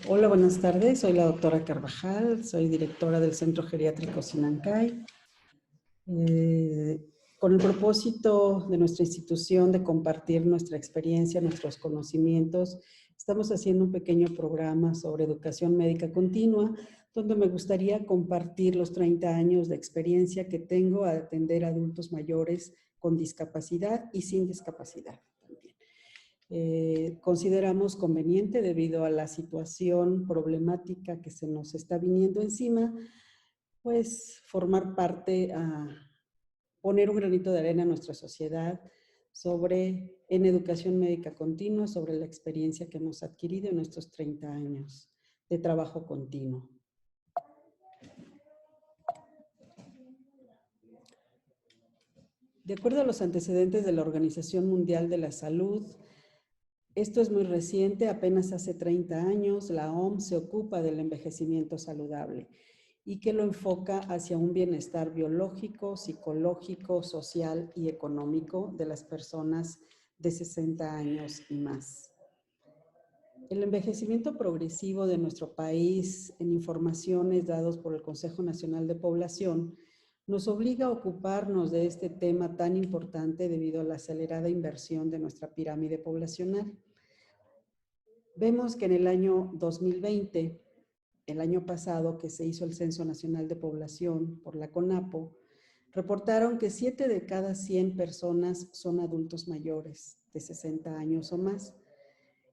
Hola, buenas tardes. Soy la doctora Carvajal, soy directora del Centro Geriátrico Sinancay. Con el propósito de nuestra institución de compartir nuestra experiencia, nuestros conocimientos, estamos haciendo un pequeño programa sobre educación médica continua, donde me gustaría compartir los 30 años de experiencia que tengo a atender a adultos mayores con discapacidad y sin discapacidad. Consideramos conveniente, debido a la situación problemática que se nos está viniendo encima, pues formar parte, poner un granito de arena en nuestra sociedad en educación médica continua, sobre la experiencia que hemos adquirido en estos 30 años de trabajo continuo. De acuerdo a los antecedentes de la Organización Mundial de la Salud, esto es muy reciente, apenas hace 30 años la OMS se ocupa del envejecimiento saludable y que lo enfoca hacia un bienestar biológico, psicológico, social y económico de las personas de 60 años y más. El envejecimiento progresivo de nuestro país, en informaciones dadas por el Consejo Nacional de Población, nos obliga a ocuparnos de este tema tan importante debido a la acelerada inversión de nuestra pirámide poblacional. Vemos que en el año 2020, el año pasado que se hizo el Censo Nacional de Población por la CONAPO, reportaron que 7 de cada 100 personas son adultos mayores de 60 años o más.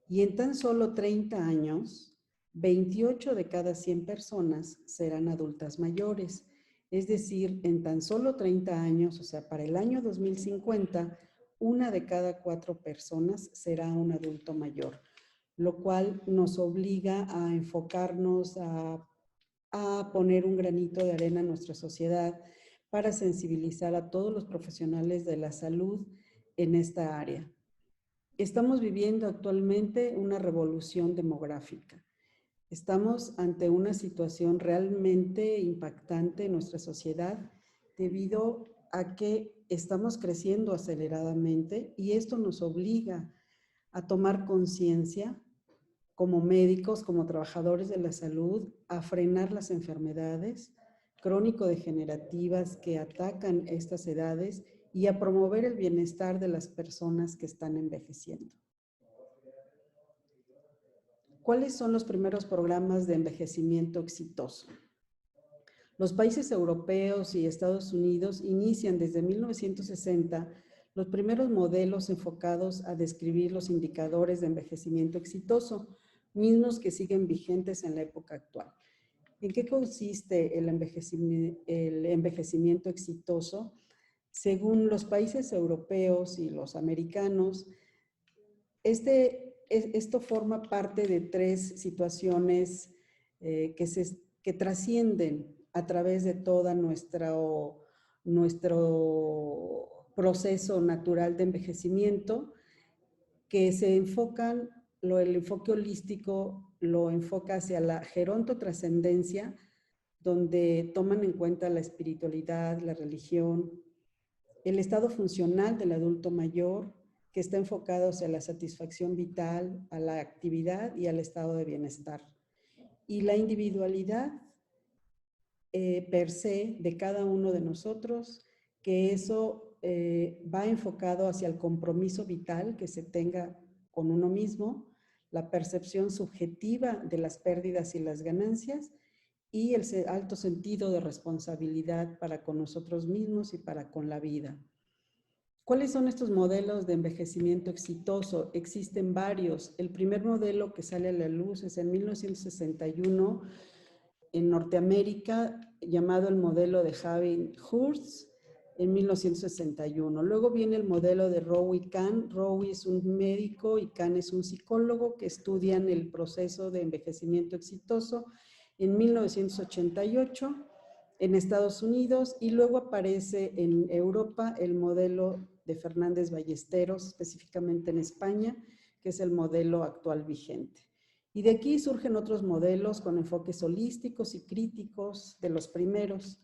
Y en tan solo 30 años, 28 de cada 100 personas serán adultas mayores. Es decir, en tan solo 30 años, o sea, para el año 2050, 1 de cada 4 personas será un adulto mayor, lo cual nos obliga a enfocarnos, a poner un granito de arena en nuestra sociedad para sensibilizar a todos los profesionales de la salud en esta área. Estamos viviendo actualmente una revolución demográfica. Estamos ante una situación realmente impactante en nuestra sociedad debido a que estamos creciendo aceleradamente y esto nos obliga a tomar conciencia como médicos, como trabajadores de la salud, a frenar las enfermedades crónico-degenerativas que atacan estas edades y a promover el bienestar de las personas que están envejeciendo. ¿Cuáles son los primeros programas de envejecimiento exitoso? Los países europeos y Estados Unidos inician desde 1960 los primeros modelos enfocados a describir los indicadores de envejecimiento exitoso, mismos que siguen vigentes en la época actual. ¿En qué consiste el envejecimiento exitoso? Según los países europeos y los americanos, esto forma parte de 3 situaciones que trascienden a través de todo nuestro proceso natural de envejecimiento, que se enfocan, el enfoque holístico lo enfoca hacia la gerontotrascendencia, donde toman en cuenta la espiritualidad, la religión, el estado funcional del adulto mayor, que está enfocado hacia la satisfacción vital, a la actividad y al estado de bienestar. Y la individualidad per se de cada uno de nosotros, que eso va enfocado hacia el compromiso vital que se tenga con uno mismo, la percepción subjetiva de las pérdidas y las ganancias y el alto sentido de responsabilidad para con nosotros mismos y para con la vida. ¿Cuáles son estos modelos de envejecimiento exitoso? Existen varios. El primer modelo que sale a la luz es en 1961 en Norteamérica, llamado el modelo de Javi-Hurst, en 1961. Luego viene el modelo de Rowe y Kahn. Rowe es un médico y Kahn es un psicólogo que estudian el proceso de envejecimiento exitoso en 1988 en Estados Unidos, y luego aparece en Europa el modelo de Fernández Ballesteros, específicamente en España, que es el modelo actual vigente. Y de aquí surgen otros modelos con enfoques holísticos y críticos de los primeros.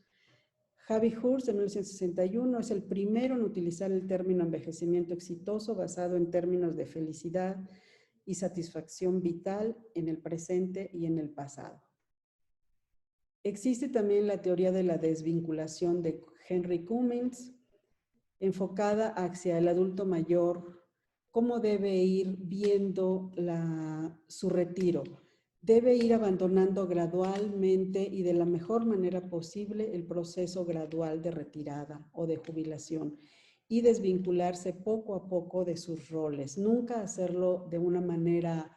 Javi-Hurst, en 1961, es el primero en utilizar el término envejecimiento exitoso basado en términos de felicidad y satisfacción vital en el presente y en el pasado. Existe también la teoría de la desvinculación de Henry Cummings, enfocada hacia el adulto mayor, cómo debe ir viendo su retiro. Debe ir abandonando gradualmente y de la mejor manera posible el proceso gradual de retirada o de jubilación y desvincularse poco a poco de sus roles. Nunca hacerlo de una manera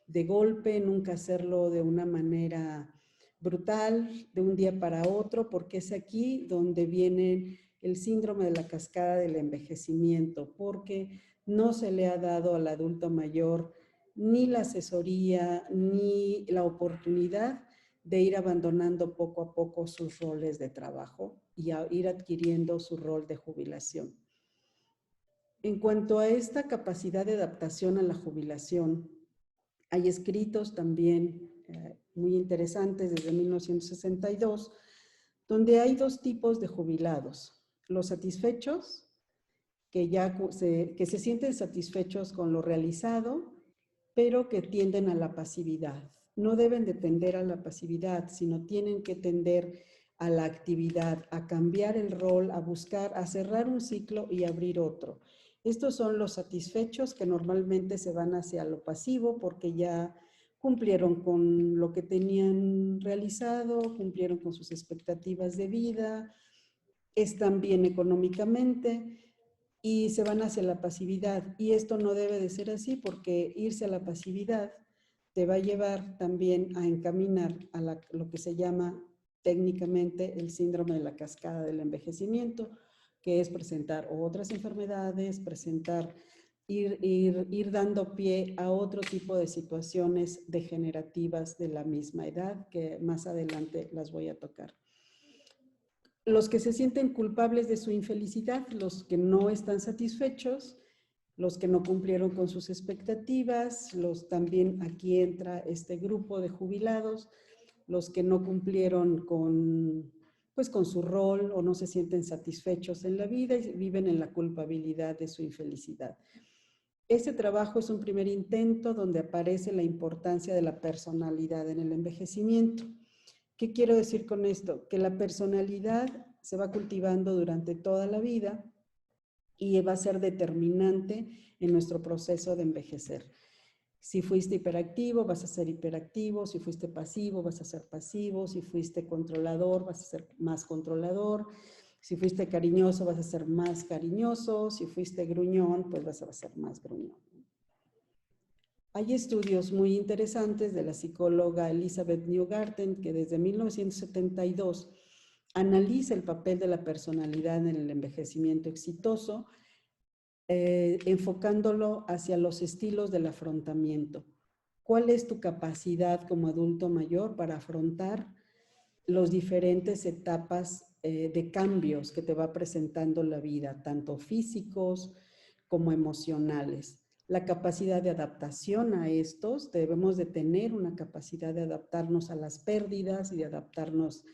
de golpe, nunca hacerlo de una manera brutal, de un día para otro, porque es aquí donde viene el síndrome de la cascada del envejecimiento, porque no se le ha dado al adulto mayor ni la asesoría ni la oportunidad de ir abandonando poco a poco sus roles de trabajo y a ir adquiriendo su rol de jubilación. En cuanto a esta capacidad de adaptación a la jubilación, hay escritos también muy interesantes desde 1962, donde hay dos tipos de jubilados. Los satisfechos, que se sienten satisfechos con lo realizado, pero que tienden a la pasividad. No deben de tender a la pasividad, sino tienen que tender a la actividad, a cambiar el rol, a buscar, a cerrar un ciclo y abrir otro. Estos son los satisfechos que normalmente se van hacia lo pasivo porque ya cumplieron con lo que tenían realizado, cumplieron con sus expectativas de vida, están bien económicamente y se van hacia la pasividad. Y esto no debe de ser así porque irse a la pasividad te va a llevar también a encaminar a lo que se llama técnicamente el síndrome de la cascada del envejecimiento, que es presentar otras enfermedades, ir dando pie a otro tipo de situaciones degenerativas de la misma edad, que más adelante las voy a tocar. Los que se sienten culpables de su infelicidad, los que no están satisfechos, los que no cumplieron con sus expectativas, también aquí entra este grupo de jubilados, los que no cumplieron con su rol o no se sienten satisfechos en la vida y viven en la culpabilidad de su infelicidad. Este trabajo es un primer intento donde aparece la importancia de la personalidad en el envejecimiento. ¿Qué quiero decir con esto? Que la personalidad se va cultivando durante toda la vida y va a ser determinante en nuestro proceso de envejecer. Si fuiste hiperactivo, vas a ser hiperactivo. Si fuiste pasivo, vas a ser pasivo. Si fuiste controlador, vas a ser más controlador. Si fuiste cariñoso, vas a ser más cariñoso. Si fuiste gruñón, pues vas a ser más gruñón. Hay estudios muy interesantes de la psicóloga Elizabeth Newgarden que desde 1972 analiza el papel de la personalidad en el envejecimiento exitoso, enfocándolo hacia los estilos del afrontamiento. ¿Cuál es tu capacidad como adulto mayor para afrontar las diferentes etapas de cambios que te va presentando la vida, tanto físicos como emocionales? La capacidad de adaptación a estos, debemos de tener una capacidad de adaptarnos a las pérdidas y de adaptarnos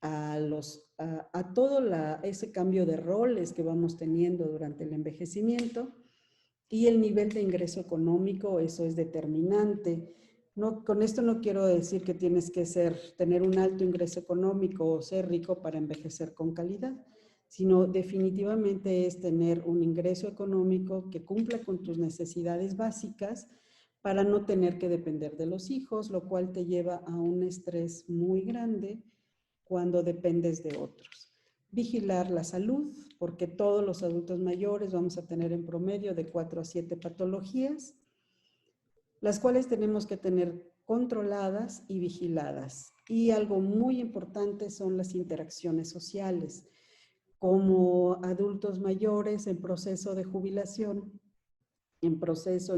a todo ese cambio de roles que vamos teniendo durante el envejecimiento. Y el nivel de ingreso económico, eso es determinante. No, con esto no quiero decir que tienes que tener un alto ingreso económico o ser rico para envejecer con calidad, sino definitivamente es tener un ingreso económico que cumpla con tus necesidades básicas para no tener que depender de los hijos, lo cual te lleva a un estrés muy grande cuando dependes de otros. Vigilar la salud, porque todos los adultos mayores vamos a tener en promedio de 4 a 7 patologías, las cuales tenemos que tener controladas y vigiladas. Y algo muy importante son las interacciones sociales. Como adultos mayores en proceso de jubilación, en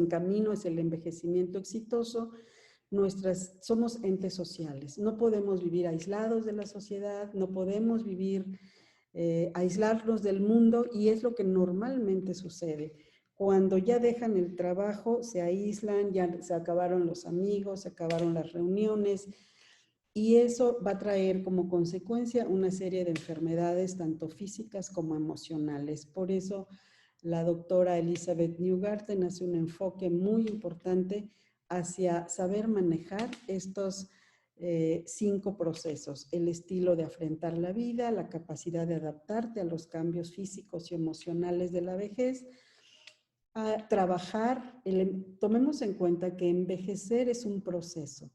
camino es el envejecimiento exitoso, somos entes sociales. No podemos vivir aislados de la sociedad, no podemos aislarnos del mundo, y es lo que normalmente sucede. Cuando ya dejan el trabajo, se aíslan, ya se acabaron los amigos, se acabaron las reuniones, y eso va a traer como consecuencia una serie de enfermedades, tanto físicas como emocionales. Por eso la doctora Elizabeth Newgarden hace un enfoque muy importante hacia saber manejar estos 5 procesos: el estilo de afrontar la vida, la capacidad de adaptarte a los cambios físicos y emocionales de la vejez, a trabajar, tomemos en cuenta que envejecer es un proceso.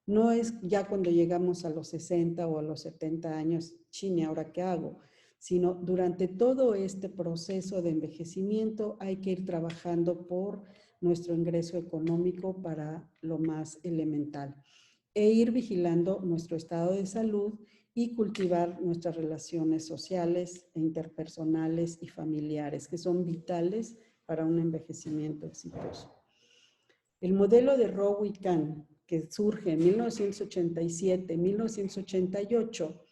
No es ya cuando llegamos a los 60 o a los 70 años, chine, ¿ahora qué hago? Sino durante todo este proceso de envejecimiento hay que ir trabajando por nuestro ingreso económico para lo más elemental e ir vigilando nuestro estado de salud y cultivar nuestras relaciones sociales, interpersonales y familiares, que son vitales para un envejecimiento exitoso. El modelo de Rowe y Kahn, que surge en 1987, 1988,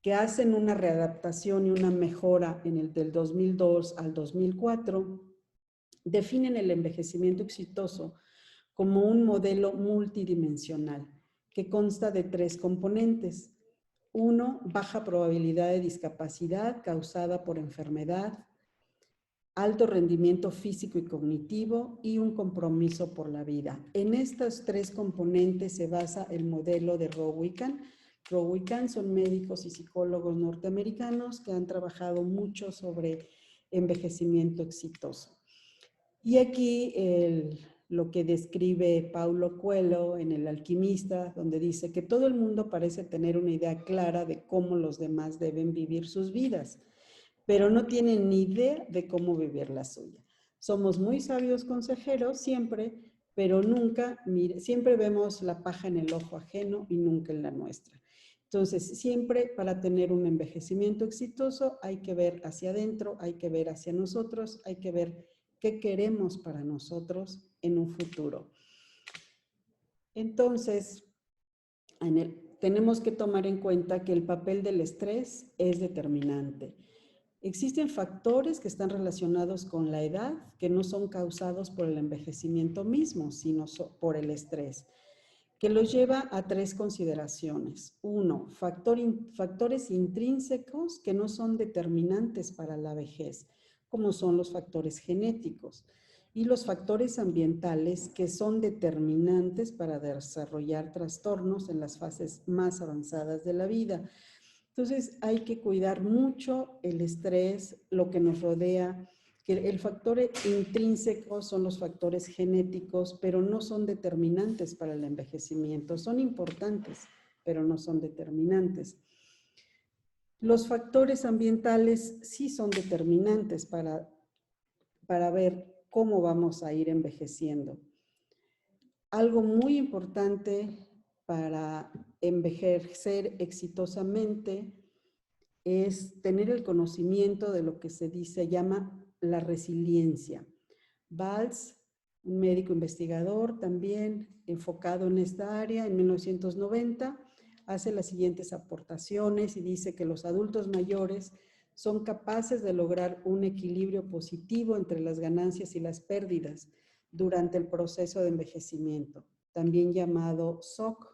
que hacen una readaptación y una mejora en el del 2002 al 2004, definen el envejecimiento exitoso como un modelo multidimensional que consta de 3 componentes. 1, baja probabilidad de discapacidad causada por enfermedad, alto rendimiento físico y cognitivo y un compromiso por la vida. En estos 3 componentes se basa el modelo de Rowe y Kahn. Rowe y Kahn son médicos y psicólogos norteamericanos que han trabajado mucho sobre envejecimiento exitoso. Y aquí lo que describe Paulo Coelho en El Alquimista, donde dice que todo el mundo parece tener una idea clara de cómo los demás deben vivir sus vidas, pero no tienen ni idea de cómo vivir la suya. Somos muy sabios consejeros siempre, pero nunca, siempre vemos la paja en el ojo ajeno y nunca en la nuestra. Entonces, siempre para tener un envejecimiento exitoso hay que ver hacia adentro, hay que ver hacia nosotros, hay que ver qué queremos para nosotros en un futuro. Entonces, tenemos que tomar en cuenta que el papel del estrés es determinante. Existen factores que están relacionados con la edad que no son causados por el envejecimiento mismo, sino por el estrés, que los lleva a 3 consideraciones. 1, factores intrínsecos que no son determinantes para la vejez, como son los factores genéticos, y los factores ambientales que son determinantes para desarrollar trastornos en las fases más avanzadas de la vida. Entonces hay que cuidar mucho el estrés, lo que nos rodea, que el factor intrínseco son los factores genéticos, pero no son determinantes para el envejecimiento. Son importantes, pero no son determinantes. Los factores ambientales sí son determinantes para ver cómo vamos a ir envejeciendo. Algo muy importante para envejecer exitosamente es tener el conocimiento de lo que se llama la resiliencia. Valls, un médico investigador también enfocado en esta área, en 1990, hace las siguientes aportaciones y dice que los adultos mayores son capaces de lograr un equilibrio positivo entre las ganancias y las pérdidas durante el proceso de envejecimiento, también llamado SOC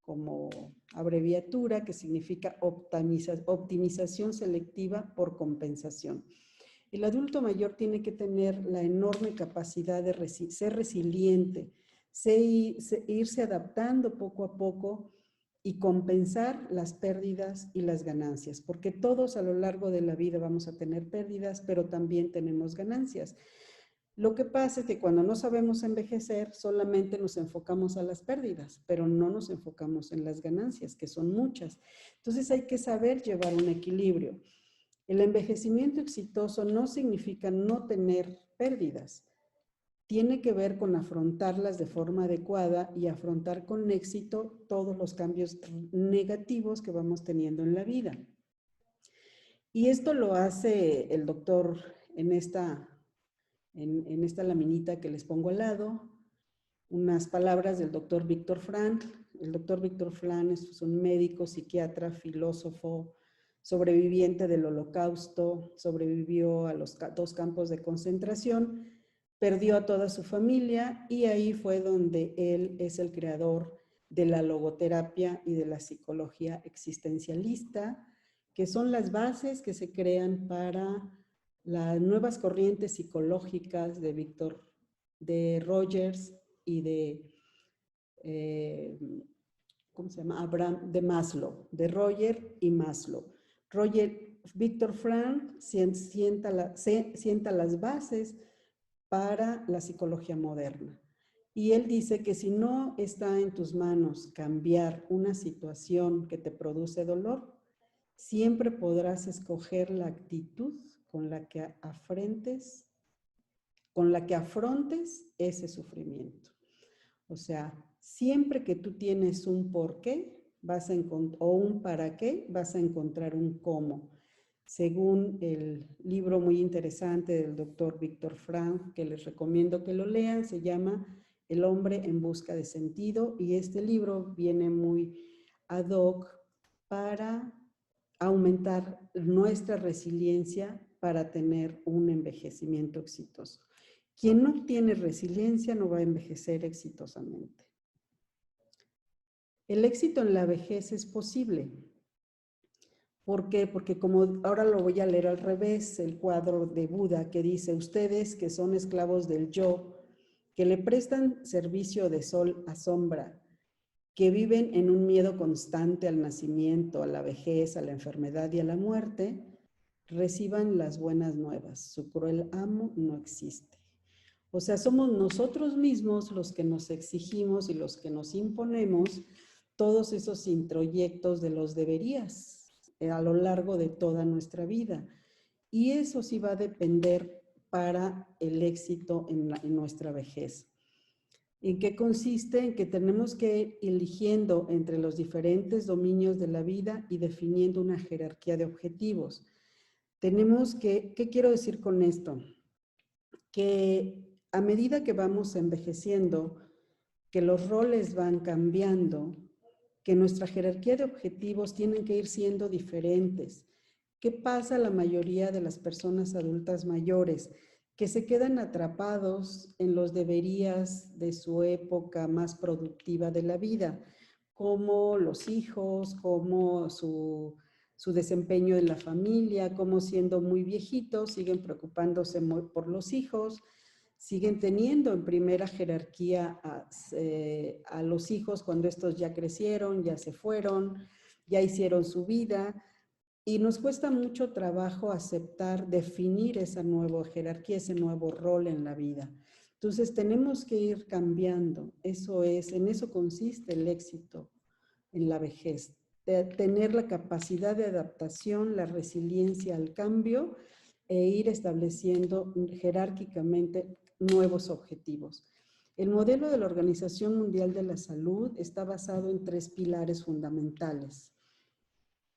como abreviatura, que significa optimización selectiva por compensación. El adulto mayor tiene que tener la enorme capacidad de ser resiliente, irse adaptando poco a poco y compensar las pérdidas y las ganancias, porque todos a lo largo de la vida vamos a tener pérdidas, pero también tenemos ganancias. Lo que pasa es que cuando no sabemos envejecer, solamente nos enfocamos a las pérdidas, pero no nos enfocamos en las ganancias, que son muchas. Entonces hay que saber llevar un equilibrio. El envejecimiento exitoso no significa no tener pérdidas. Tiene que ver con afrontarlas de forma adecuada y afrontar con éxito todos los cambios negativos que vamos teniendo en la vida. Y esto lo hace el doctor en esta laminita que les pongo al lado, unas palabras del doctor Viktor Frankl. El doctor Viktor Frankl es un médico, psiquiatra, filósofo, sobreviviente del Holocausto, sobrevivió a los 2 campos de concentración, perdió a toda su familia y ahí fue donde él es el creador de la logoterapia y de la psicología existencialista, que son las bases que se crean para las nuevas corrientes psicológicas de Rogers y ¿cómo se llama? De Maslow, de Roger y Maslow. Víctor Frank sienta las bases para la psicología moderna. Y él dice que si no está en tus manos cambiar una situación que te produce dolor, siempre podrás escoger la actitud con la que afrontes ese sufrimiento. O sea, siempre que tú tienes un por qué o un para qué, vas a encontrar un cómo. Según el libro muy interesante del doctor Víctor Frank, que les recomiendo que lo lean, se llama El hombre en busca de sentido, y este libro viene muy ad hoc para aumentar nuestra resiliencia para tener un envejecimiento exitoso. Quien no tiene resiliencia no va a envejecer exitosamente. El éxito en la vejez es posible. ¿Por qué? Porque como ahora lo voy a leer al revés, el cuadro de Buda que dice, ustedes que son esclavos del yo, que le prestan servicio de sol a sombra, que viven en un miedo constante al nacimiento, a la vejez, a la enfermedad y a la muerte, reciban las buenas nuevas. Su cruel amo no existe. O sea, somos nosotros mismos los que nos exigimos y los que nos imponemos todos esos introyectos de los deberías a lo largo de toda nuestra vida. Y eso sí va a depender para el éxito en nuestra vejez. ¿En qué consiste? En que tenemos que ir eligiendo entre los diferentes dominios de la vida y definiendo una jerarquía de objetivos. ¿Qué quiero decir con esto? Que a medida que vamos envejeciendo, que los roles van cambiando, que nuestra jerarquía de objetivos tienen que ir siendo diferentes. ¿Qué pasa a la mayoría de las personas adultas mayores? Que se quedan atrapados en los deberías de su época más productiva de la vida, como los hijos, como su desempeño en la familia, como siendo muy viejitos, siguen preocupándose por los hijos, siguen teniendo en primera jerarquía a los hijos cuando estos ya crecieron, ya se fueron, ya hicieron su vida, y nos cuesta mucho trabajo aceptar, definir esa nueva jerarquía, ese nuevo rol en la vida. Entonces tenemos que ir cambiando, en eso consiste el éxito en la vejez, de tener la capacidad de adaptación, la resiliencia al cambio e ir estableciendo jerárquicamente nuevos objetivos. El modelo de la Organización Mundial de la Salud está basado en 3 pilares fundamentales,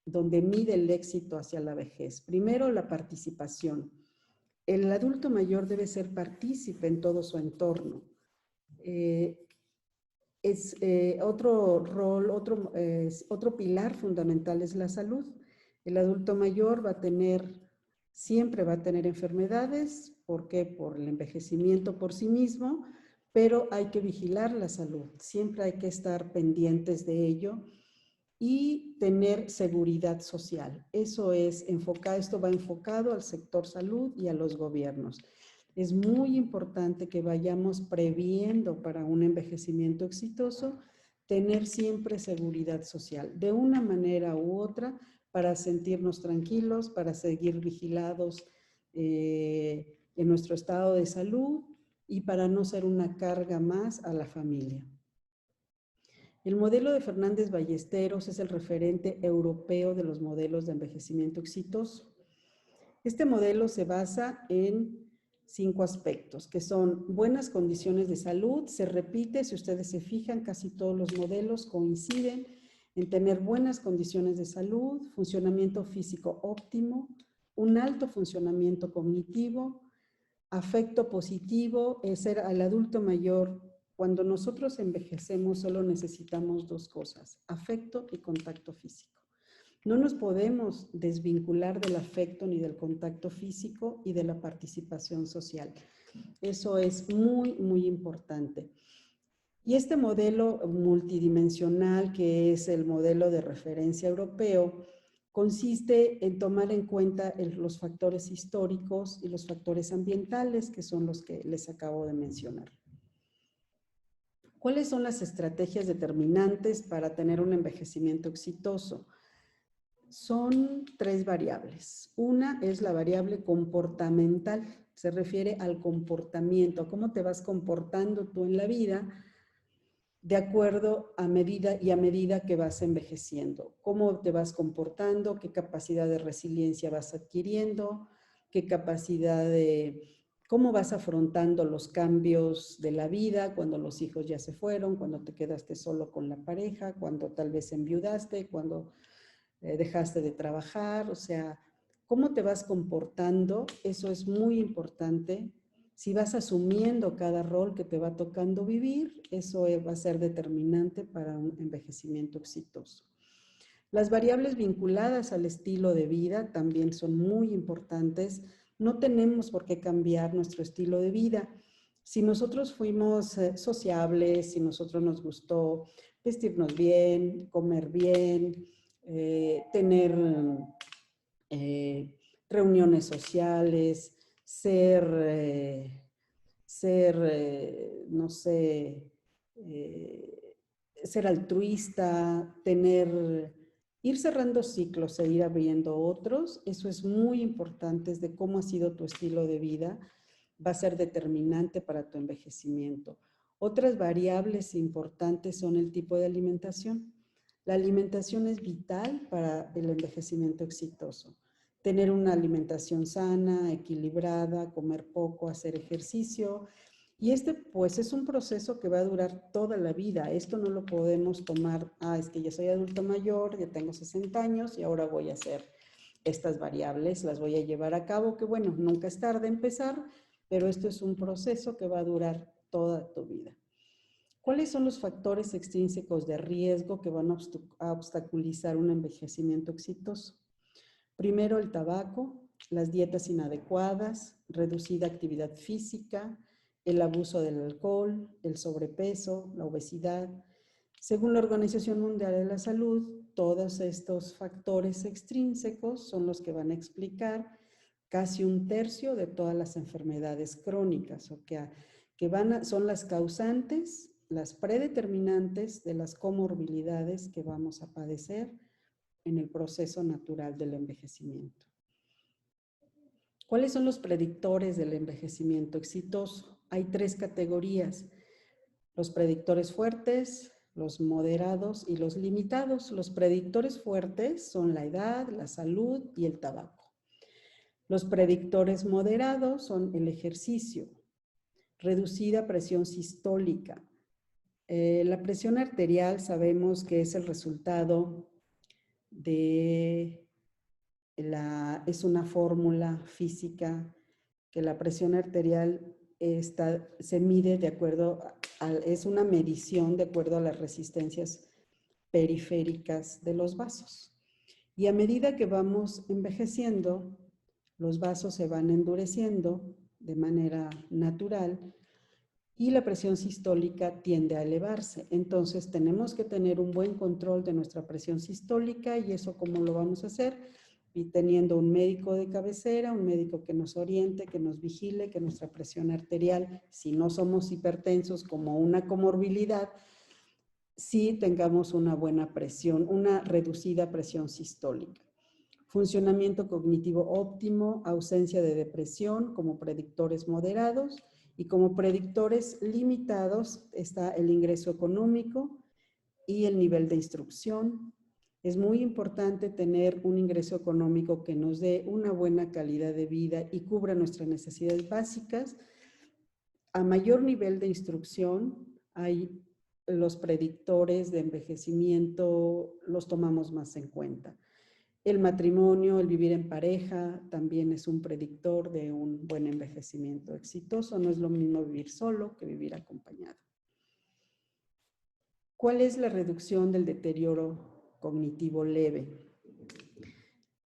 donde mide el éxito hacia la vejez. Primero, la participación. El adulto mayor debe ser partícipe en todo su entorno. Otro pilar fundamental es la salud. El adulto mayor siempre va a tener enfermedades. ¿Por qué? Por el envejecimiento por sí mismo, pero hay que vigilar la salud. Siempre hay que estar pendientes de ello y tener seguridad social. Esto va enfocado al sector salud y a los gobiernos. Es muy importante que vayamos previendo para un envejecimiento exitoso, tener siempre seguridad social, de una manera u otra, para sentirnos tranquilos, para seguir vigilados en nuestro estado de salud y para no ser una carga más a la familia. El modelo de Fernández Ballesteros es el referente europeo de los modelos de envejecimiento exitoso. Este modelo se basa en 5 aspectos, que son buenas condiciones de salud. Se repite, si ustedes se fijan, casi todos los modelos coinciden en tener buenas condiciones de salud, funcionamiento físico óptimo, un alto funcionamiento cognitivo, afecto positivo, ser al adulto mayor. Cuando nosotros envejecemos solo necesitamos 2 cosas, afecto y contacto físico. No nos podemos desvincular del afecto ni del contacto físico y de la participación social. Eso es muy, muy importante. Y este modelo multidimensional, que es el modelo de referencia europeo, consiste en tomar en cuenta los factores históricos y los factores ambientales, que son los que les acabo de mencionar. ¿Cuáles son las estrategias determinantes para tener un envejecimiento exitoso? Son 3 variables. Una es la variable comportamental, se refiere al comportamiento, a cómo te vas comportando tú en la vida de acuerdo a medida que vas envejeciendo. Cómo te vas comportando, qué capacidad de resiliencia vas adquiriendo, qué capacidad de cómo vas afrontando los cambios de la vida, cuando los hijos ya se fueron, cuando te quedaste solo con la pareja, cuando tal vez enviudaste, cuando dejaste de trabajar, o sea, cómo te vas comportando, eso es muy importante. Si vas asumiendo cada rol que te va tocando vivir, eso va a ser determinante para un envejecimiento exitoso. Las variables vinculadas al estilo de vida también son muy importantes. No tenemos por qué cambiar nuestro estilo de vida. Si nosotros fuimos sociables, si nosotros nos gustó vestirnos bien, comer bien, tener reuniones sociales, no sé, ser altruista, ir cerrando ciclos e ir abriendo otros, eso es muy importante, es de cómo ha sido tu estilo de vida, va a ser determinante para tu envejecimiento. Otras variables importantes son el tipo de alimentación. La alimentación es vital para el envejecimiento exitoso. Tener una alimentación sana, equilibrada, comer poco, hacer ejercicio. Y pues es un proceso que va a durar toda la vida. Esto no lo podemos tomar, es que ya soy adulto mayor, ya tengo 60 años y ahora voy a hacer estas variables, las voy a llevar a cabo, que bueno, nunca es tarde empezar, pero esto es un proceso que va a durar toda tu vida. ¿Cuáles son los factores extrínsecos de riesgo que van a obstaculizar un envejecimiento exitoso? Primero, el tabaco, las dietas inadecuadas, reducida actividad física, el abuso del alcohol, el sobrepeso, la obesidad. Según la Organización Mundial de la Salud, todos estos factores extrínsecos son los que van a explicar casi 1/3 de todas las enfermedades crónicas, o que son las causantes, las predeterminantes de las comorbilidades que vamos a padecer en el proceso natural del envejecimiento. ¿Cuáles son los predictores del envejecimiento exitoso? Hay 3 categorías: los predictores fuertes, los moderados y los limitados. Los predictores fuertes son la edad, la salud y el tabaco. Los predictores moderados son el ejercicio, reducida presión sistólica. La presión arterial sabemos que es el resultado es una fórmula física, que la presión arterial se mide de acuerdo, es una medición de acuerdo a las resistencias periféricas de los vasos. Y a medida que vamos envejeciendo, los vasos se van endureciendo de manera natural y la presión sistólica tiende a elevarse. Entonces tenemos que tener un buen control de nuestra presión sistólica. ¿Y eso cómo lo vamos a hacer? Y teniendo un médico de cabecera, un médico que nos oriente, que nos vigile, que nuestra presión arterial, si no somos hipertensos como una comorbilidad, sí tengamos una buena presión, una reducida presión sistólica. Funcionamiento cognitivo óptimo, ausencia de depresión como predictores moderados, y como predictores limitados está el ingreso económico y el nivel de instrucción. Es muy importante tener un ingreso económico que nos dé una buena calidad de vida y cubra nuestras necesidades básicas. A mayor nivel de instrucción, hay los predictores de envejecimiento, los tomamos más en cuenta. El matrimonio, el vivir en pareja, también es un predictor de un buen envejecimiento exitoso. No es lo mismo vivir solo que vivir acompañado. ¿Cuál es la reducción del deterioro cognitivo leve?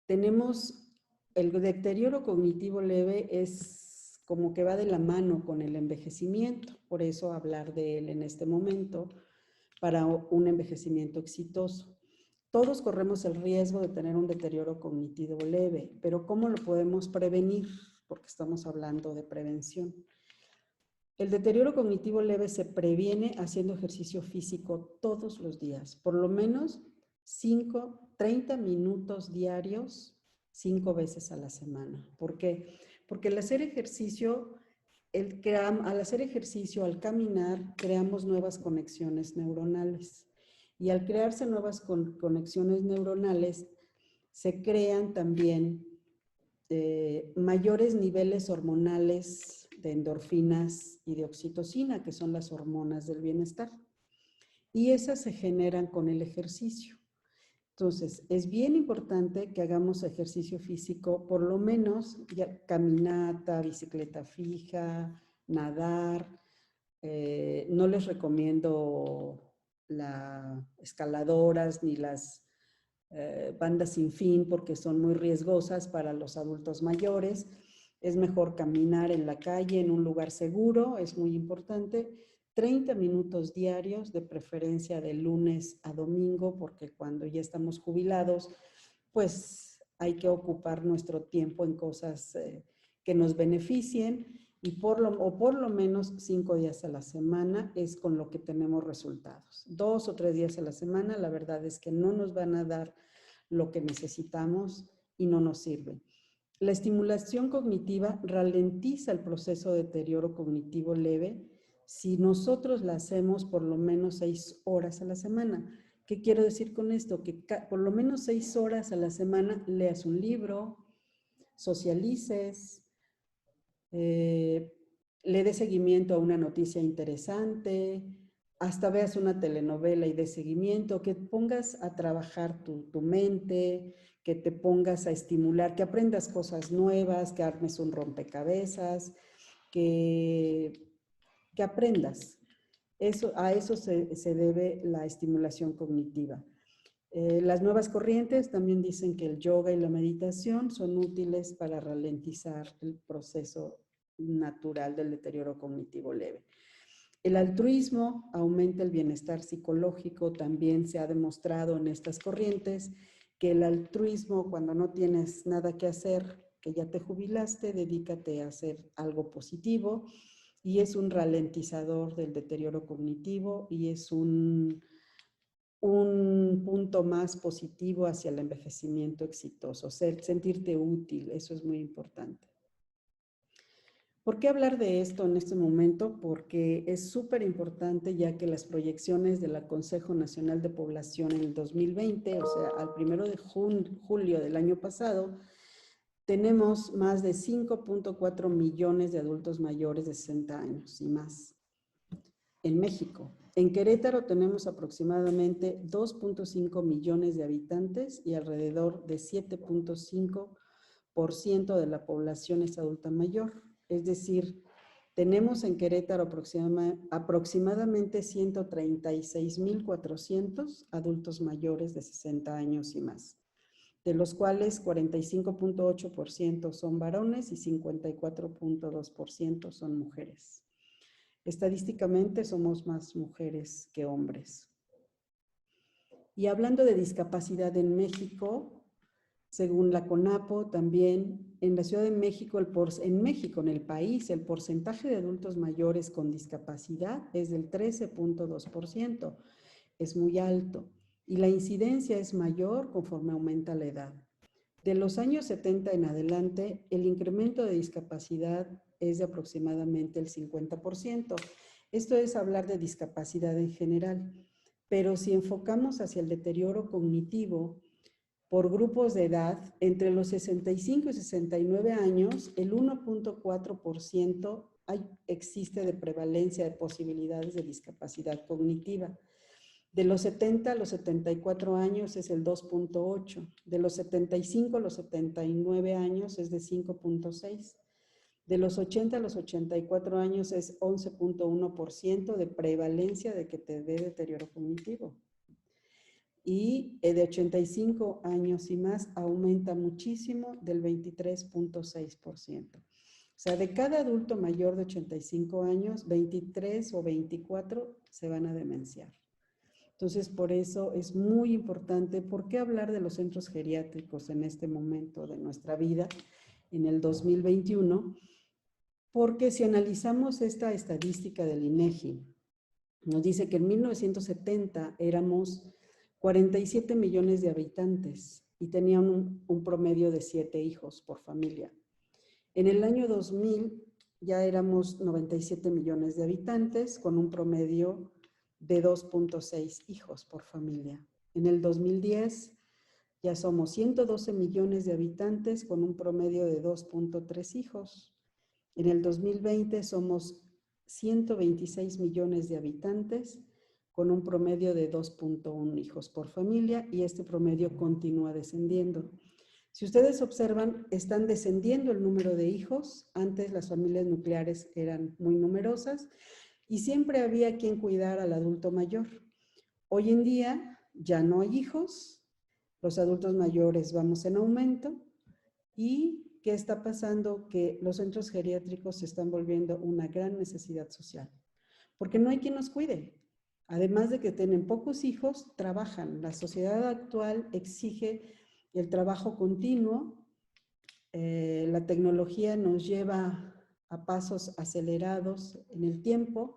Tenemos el deterioro cognitivo leve, es como que va de la mano con el envejecimiento, por eso hablar de él en este momento para un envejecimiento exitoso. Todos corremos el riesgo de tener un deterioro cognitivo leve, pero ¿cómo lo podemos prevenir? Porque estamos hablando de prevención. El deterioro cognitivo leve se previene haciendo ejercicio físico todos los días, por lo menos 30 minutos diarios, 5 veces a la semana. ¿Por qué? Porque al hacer ejercicio, al caminar, creamos nuevas conexiones neuronales. Y al crearse nuevas conexiones neuronales, se crean también mayores niveles hormonales de endorfinas y de oxitocina, que son las hormonas del bienestar. Y esas se generan con el ejercicio. Entonces, es bien importante que hagamos ejercicio físico, por lo menos ya, caminata, bicicleta fija, nadar. No les recomiendo las escaladoras ni las bandas sin fin porque son muy riesgosas para los adultos mayores. Es mejor caminar en la calle, en un lugar seguro, es muy importante. 30 minutos diarios, de preferencia de lunes a domingo, porque cuando ya estamos jubilados, pues hay que ocupar nuestro tiempo en cosas que nos beneficien y por lo menos 5 días a la semana es con lo que tenemos resultados. 2 o 3 días a la semana, la verdad es que no nos van a dar lo que necesitamos y no nos sirve. La estimulación cognitiva ralentiza el proceso de deterioro cognitivo leve si nosotros la hacemos por lo menos 6 horas a la semana. ¿Qué quiero decir con esto? Que por lo menos 6 horas a la semana leas un libro, socialices, le des seguimiento a una noticia interesante, hasta veas una telenovela y des seguimiento, que pongas a trabajar tu mente, que te pongas a estimular, que aprendas cosas nuevas, que armes un rompecabezas, que aprendas. A eso se debe la estimulación cognitiva. Las nuevas corrientes también dicen que el yoga y la meditación son útiles para ralentizar el proceso natural del deterioro cognitivo leve. El altruismo aumenta el bienestar psicológico, también se ha demostrado en estas corrientes que el altruismo, cuando no tienes nada que hacer, que ya te jubilaste, dedícate a hacer algo positivo y es un ralentizador del deterioro cognitivo y es un punto más positivo hacia el envejecimiento exitoso, sentirte útil, eso es muy importante. ¿Por qué hablar de esto en este momento? Porque es súper importante ya que las proyecciones del Consejo Nacional de Población en el 2020, o sea, al 1 de julio del año pasado, tenemos más de 5.4 millones de adultos mayores de 60 años y más en México. En Querétaro tenemos aproximadamente 2.5 millones de habitantes y alrededor de 7.5% de la población es adulta mayor. Es decir, tenemos en Querétaro aproximadamente 136.400 adultos mayores de 60 años y más, de los cuales 45.8% son varones y 54.2% son mujeres. Estadísticamente somos más mujeres que hombres. Y hablando de discapacidad en México, según la CONAPO, también en la Ciudad de México, en el país, el porcentaje de adultos mayores con discapacidad es del 13.2%. Es muy alto. Y la incidencia es mayor conforme aumenta la edad. De los años 70 en adelante, el incremento de discapacidad es de aproximadamente el 50%. Esto es hablar de discapacidad en general. Pero si enfocamos hacia el deterioro cognitivo, por grupos de edad, entre los 65 y 69 años, el 1.4% existe de prevalencia de posibilidades de discapacidad cognitiva. De los 70 a los 74 años es el 2.8. De los 75 a los 79 años es de 5.6. De los 80 a los 84 años es 11.1% de prevalencia de que te dé deterioro cognitivo. Y de 85 años y más aumenta muchísimo del 23.6%. O sea, de cada adulto mayor de 85 años, 23 o 24 se van a demenciar. Entonces, por eso es muy importante. ¿Por qué hablar de los centros geriátricos en este momento de nuestra vida, en el 2021? Porque si analizamos esta estadística del INEGI, nos dice que en 1970 éramos 47 millones de habitantes y tenían un promedio de 7 hijos por familia. En el año 2000 ya éramos 97 millones de habitantes con un promedio de 2.6 hijos por familia. En el 2010 ya somos 112 millones de habitantes con un promedio de 2.3 hijos. En el 2020 somos 126 millones de habitantes con un promedio de 2.1 hijos por familia y este promedio continúa descendiendo. Si ustedes observan, están descendiendo el número de hijos. Antes las familias nucleares eran muy numerosas y siempre había quien cuidar al adulto mayor. Hoy en día ya no hay hijos, los adultos mayores vamos en aumento y ¿qué está pasando? Que los centros geriátricos se están volviendo una gran necesidad social, porque no hay quien los cuide. Además de que tienen pocos hijos, trabajan. La sociedad actual exige el trabajo continuo. La tecnología nos lleva a pasos acelerados en el tiempo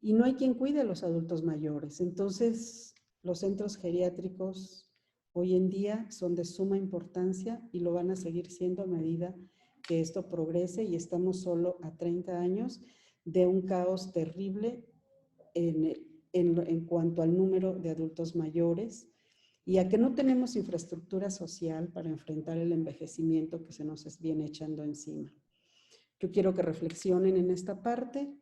y no hay quien cuide a los adultos mayores. Entonces, los centros geriátricos hoy en día son de suma importancia y lo van a seguir siendo a medida que esto progrese y estamos solo a 30 años de un caos terrible en cuanto al número de adultos mayores y a que no tenemos infraestructura social para enfrentar el envejecimiento que se nos viene echando encima. Yo quiero que reflexionen en esta parte.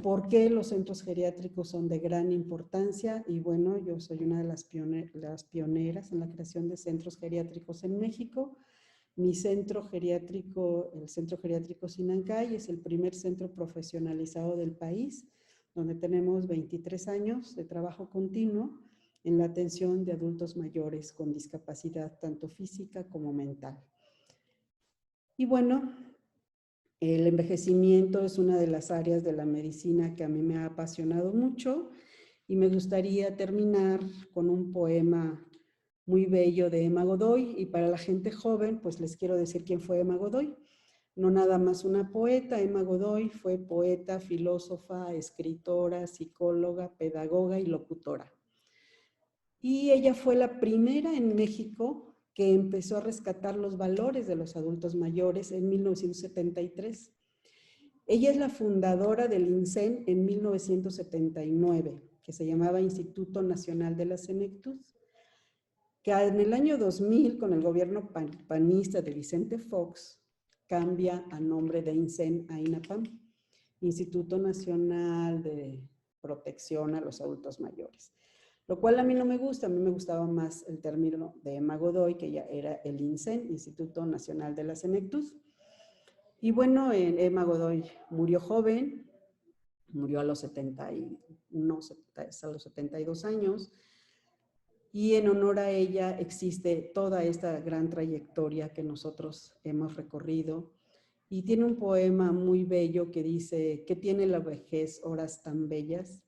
¿Por qué los centros geriátricos son de gran importancia? Y bueno, yo soy una de las pioneras en la creación de centros geriátricos en México. Mi centro geriátrico, el Centro Geriátrico Sinancay, es el primer centro profesionalizado del país, donde tenemos 23 años de trabajo continuo en la atención de adultos mayores con discapacidad tanto física como mental. Y bueno, el envejecimiento es una de las áreas de la medicina que a mí me ha apasionado mucho y me gustaría terminar con un poema muy bello de Emma Godoy y para la gente joven pues les quiero decir quién fue Emma Godoy. No nada más una poeta, Emma Godoy fue poeta, filósofa, escritora, psicóloga, pedagoga y locutora. Y ella fue la primera en México que empezó a rescatar los valores de los adultos mayores en 1973. Ella es la fundadora del INSEN en 1979, que se llamaba Instituto Nacional de la Senectud, que en el año 2000, con el gobierno panista de Vicente Fox, cambia a nombre de INSEN a INAPAM, Instituto Nacional de Protección a los Adultos Mayores. Lo cual a mí no me gusta, a mí me gustaba más el término de Emma Godoy, que ya era el INSEN, Instituto Nacional de la Senectud. Y bueno, Emma Godoy murió joven, murió a los 72 años, y en honor a ella existe toda esta gran trayectoria que nosotros hemos recorrido. Y tiene un poema muy bello que dice: ¿qué tiene la vejez horas tan bellas?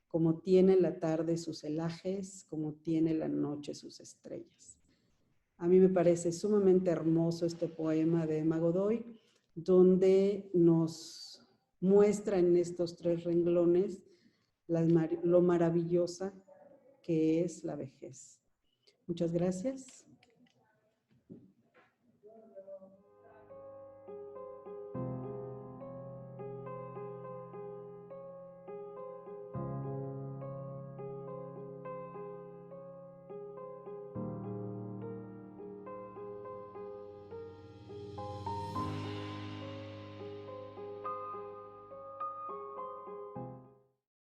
Como tiene la tarde sus celajes, como tiene la noche sus estrellas. A mí me parece sumamente hermoso este poema de Emma Godoy, donde nos muestra en estos 3 renglones lo maravillosa que es la vejez. Muchas gracias.